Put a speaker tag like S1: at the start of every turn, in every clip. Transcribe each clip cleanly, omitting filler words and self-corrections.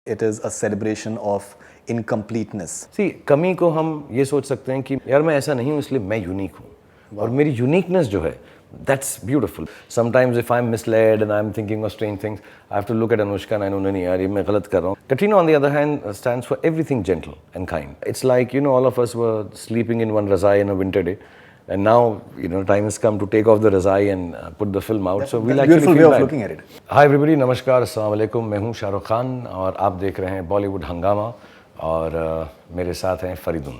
S1: It is a celebration of incompleteness.
S2: सी कमी को हम ये सोच सकते हैं कि यार मैं ऐसा नहीं हूँ इसलिए मैं यूनिक हूँ और मेरी यूनिकनेस जो है that's beautiful. Sometimes if I'm misled and I'm thinking of strange things, I have to look at Anushka and I know नहीं यार ये मैं गलत कर रहा हूँ. Katrina on the other hand stands for everything gentle and kind. It's like all of us were sleeping in one razai in a winter day. And now, time has come to take off the razai and put the film out. So we'll actually
S1: beautiful
S2: feel
S1: way of
S2: bad.
S1: looking at it.
S2: Hi everybody, नमस्कार, अस्सलाम वालेकुम. मैं हूँ शाहरुख खान और आप देख रहे हैं बॉलीवुड हंगामा और मेरे साथ हैं फरीदुन.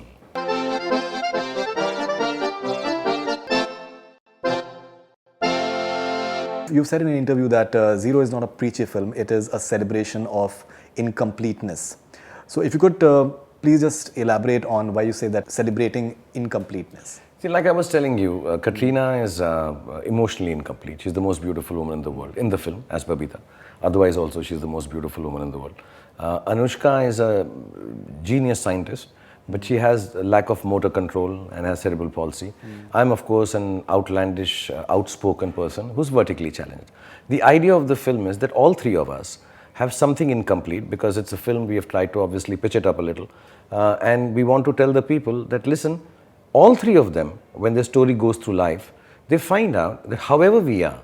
S1: You've said in an interview that Zero is not a preachy film, it is a celebration of incompleteness. So if you could please just elaborate on why you say that celebrating incompleteness.
S2: See, like I was telling you, Katrina is emotionally incomplete. She's the most beautiful woman in the world, in the film, as Babita. Otherwise also, she's the most beautiful woman in the world. Anushka is a genius scientist, but she has a lack of motor control and has cerebral palsy. I'm, of course, an outlandish, outspoken person who's vertically challenged. The idea of the film is that all three of us have something incomplete because it's a film. We have tried to obviously pitch it up a little. And we want to tell the people that, listen, all three of them, when their story goes through life, they find out that however we are,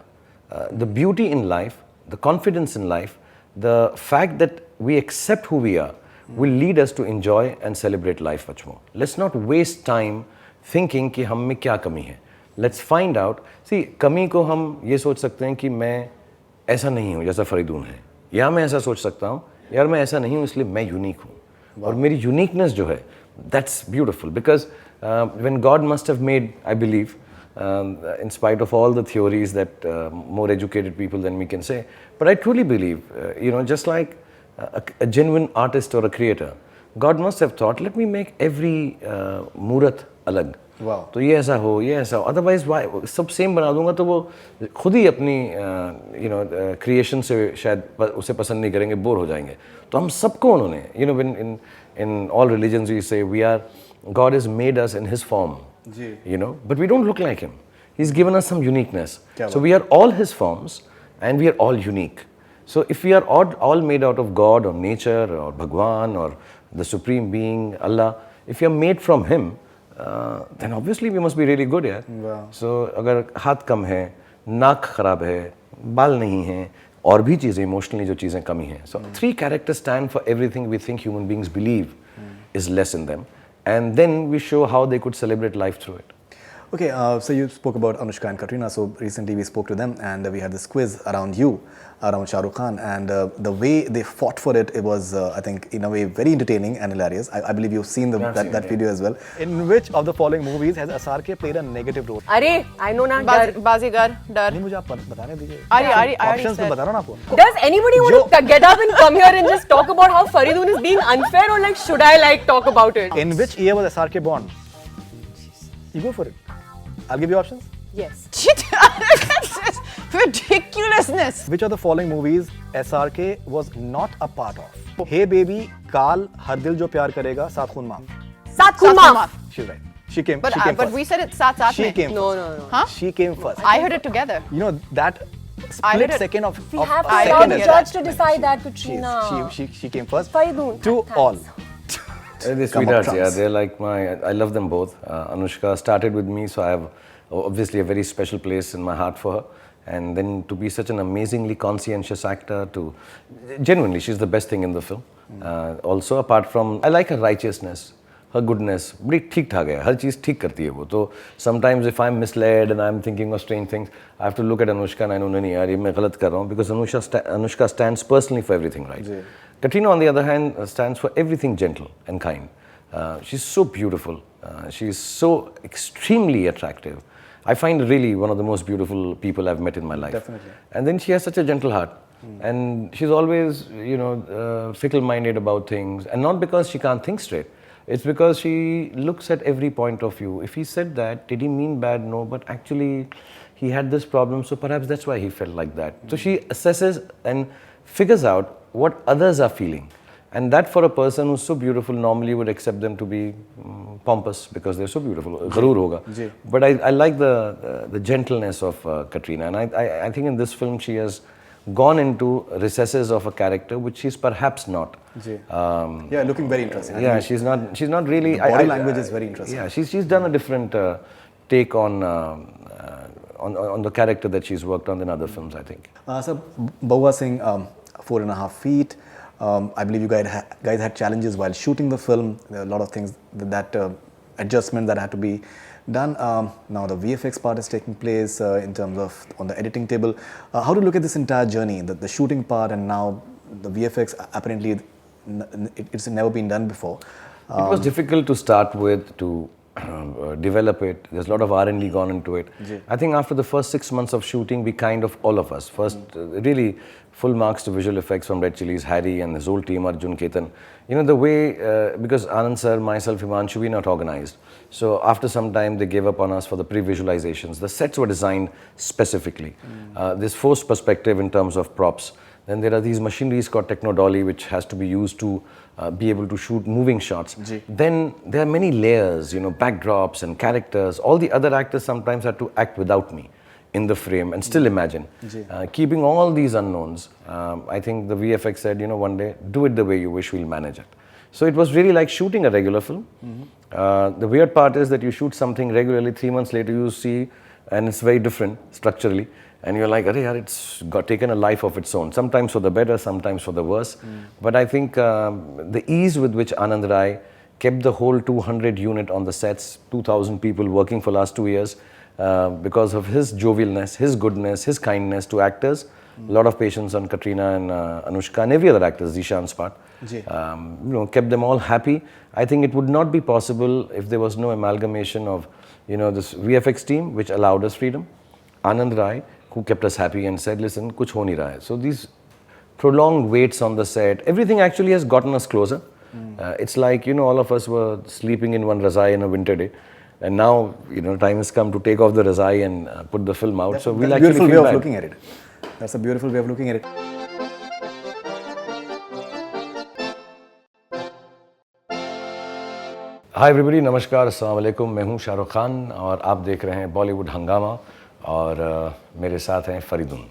S2: the beauty in life, the confidence in life, the fact that we accept who we are, will lead us to enjoy and celebrate life much more. Let's not waste time thinking कि हम में क्या कमी है. Let's find out. See, कमी को हम ये सोच सकते हैं कि मैं ऐसा नहीं हूँ जैसा फरीदून है, या मैं ऐसा सोच सकता हूँ यार मैं ऐसा नहीं हूँ इसलिए मैं यूनिक हूँ और मेरी यूनिकनेस जो है that's beautiful because when God must have made, I believe, in spite of all the theories that more educated people than me can say, but I truly believe, just like a genuine artist or a creator, God must have thought, let me make every murat alag.
S1: Wow.
S2: तो ये ऐसा हो, ये ऐसा हो. Otherwise, why? सब same बना दूंगा तो वो खुद ही अपनी क्रिएशन से शायद उसे पसंद नहीं करेंगे, बोर हो जाएंगे. तो हम सबको उन्होंने, in all religions we say God has made us in His form, but we don't look like Him. He's given us some uniqueness. So we are all His forms and we are all unique. So if we are all made out of God or nature or Bhagwan or the Supreme Being, Allah, if you are made from Him, then obviously we must be really good, yeah.
S1: Wow.
S2: So अगर हाथ कम है, नाक खराब है, बाल नहीं हैं, और भी चीज़ें emotionally जो चीज़ें कमी हैं. So three characters stand for everything we think human beings believe is less in them, and then we show how they could celebrate life through it.
S1: Okay, so you spoke about Anushka and Katrina. So recently we spoke to them and we had this quiz around you, around Shah Rukh Khan, and the way they fought for it, it was, I think, in a way, very entertaining and hilarious. I believe you've seen that video as well. In which of the following movies has SRK played a negative role?
S3: अरे, I know ना. बाजीगर, डर.
S1: नहीं मुझे आप बताने दीजिए.
S3: अरे,
S1: Options में बता रहा हूँ ना आपको.
S3: Does anybody want to get up and come here and just talk about how Faridoon is being unfair, or like should I talk about it?
S1: In which year was SRK born? You go for it. I'll give you options.
S3: Yes.
S4: Ridiculousness.
S1: Which of the following movies SRK was not a part of? Hey Baby, Kaal, Har Dil Jo Pyar Karega, Saath Khoon Maaf.
S3: Saath Khoon Maaf.
S1: She's right. She came
S4: But
S1: first.
S4: we said it Saath
S1: She
S4: Mein.
S1: came
S3: No,
S1: first.
S3: no.
S4: Huh?
S1: She came first.
S4: I heard it together.
S1: That
S4: I
S1: split
S4: heard it.
S1: second of
S3: We have
S1: a
S3: to
S1: second
S3: allow the
S1: as
S3: judge
S1: well.
S3: to decide that, Katrina.
S1: She came first.
S3: Faridoon.
S1: To all.
S2: They're
S1: Come on,
S2: sweethearts, yeah.
S1: crumbs.
S2: They're like I love them both. Anushka started with me, so I have obviously a very special place in my heart for her. And then to be such an amazingly conscientious actor, genuinely, she's the best thing in the film. Also, apart from, I like her righteousness, her goodness. बड़ी ठीक ठाक है, हर चीज़ ठीक करती है वो. तो sometimes if I'm misled and I'm thinking of strange things, I have to look at Anushka and I know नहीं यार ये मैं गलत कर रहा हूँ, because Anushka stands personally for everything right. Katrina on the other hand stands for everything gentle and kind. She's so beautiful. She's so extremely attractive. I find really one of the most beautiful people I've met in my life.
S1: Definitely.
S2: And then she has such a gentle heart. And she's always, fickle-minded about things. And not because she can't think straight. It's because she looks at every point of view. If he said that, did he mean bad? No, but actually he had this problem, so perhaps that's why he felt like that. So she assesses and figures out what others are feeling. And that for a person who's so beautiful, normally would accept them to be pompous because they're so beautiful. Garur hoga. But I like the gentleness of Katrina. And I think in this film she has gone into recesses of a character which she's perhaps not.
S1: Yeah, looking very interesting. I
S2: Yeah,
S1: think
S2: she's not really.
S1: the body language is very interesting.
S2: Yeah, she's done a different take on the character that she's worked on in other films, I think.
S1: So, Bahua Singh, 4.5 feet. I believe you guys had challenges while shooting the film. There are a lot of things that adjustment that had to be done. Now the VFX part is taking place in terms of on the editing table. How do you look at this entire journey, the shooting part and now the VFX? Apparently, it's never been done before.
S2: It was difficult to start with, to develop it. There's a lot of R&D gone into it. I think after the first 6 months of shooting, we kind of, all of us, first really full marks to visual effects from Redchillies, Harry and his whole team, Arjun, Ketan. You know, the way, because Anand sir, myself, Himanshu, we're not organized. So after some time, they gave up on us for the pre-visualizations. The sets were designed specifically. This forced perspective in terms of props. Then there are these machineries called Techno Dolly, which has to be used to be able to shoot moving shots. Then there are many layers, you know, backdrops and characters. All the other actors sometimes had to act without me in the frame and still imagine. Keeping all these unknowns, I think the VFX said, you know, one day, do it the way you wish, we'll manage it. So it was really like shooting a regular film. The weird part is that you shoot something regularly, 3 months later you see, and it's very different structurally. And you're like, "Arey yaar, it's got taken a life of its own." Sometimes for the better, sometimes for the worse. But I think the ease with which Anand Rai kept the whole 200 unit on the sets, 2,000 people working for last 2 years, because of his jovialness, his goodness, his kindness to actors. A lot of patience on Katrina and Anushka and every other actor, Zishan's part. You know, kept them all happy. I think it would not be possible if there was no amalgamation of, you know, this VFX team which allowed us freedom, Anand Rai, who kept us happy and said, listen, kuch ho nahi raha hai. So these prolonged waits on the set, everything actually has gotten us closer. It's like, you know, all of us were sleeping in one razai in a winter day. And now, you know, time has come to take off the razai and put the film out. So we'll actually feel
S1: beautiful way
S2: bad.
S1: of looking at it. That's a beautiful way of looking at it.
S2: Hi everybody, नमस्कार, अस्सलाम वालेकुम। मैं हूं शाहरुख खान और आप देख रहे हैं बॉलीवुड हंगामा और मेरे साथ हैं फरीदून।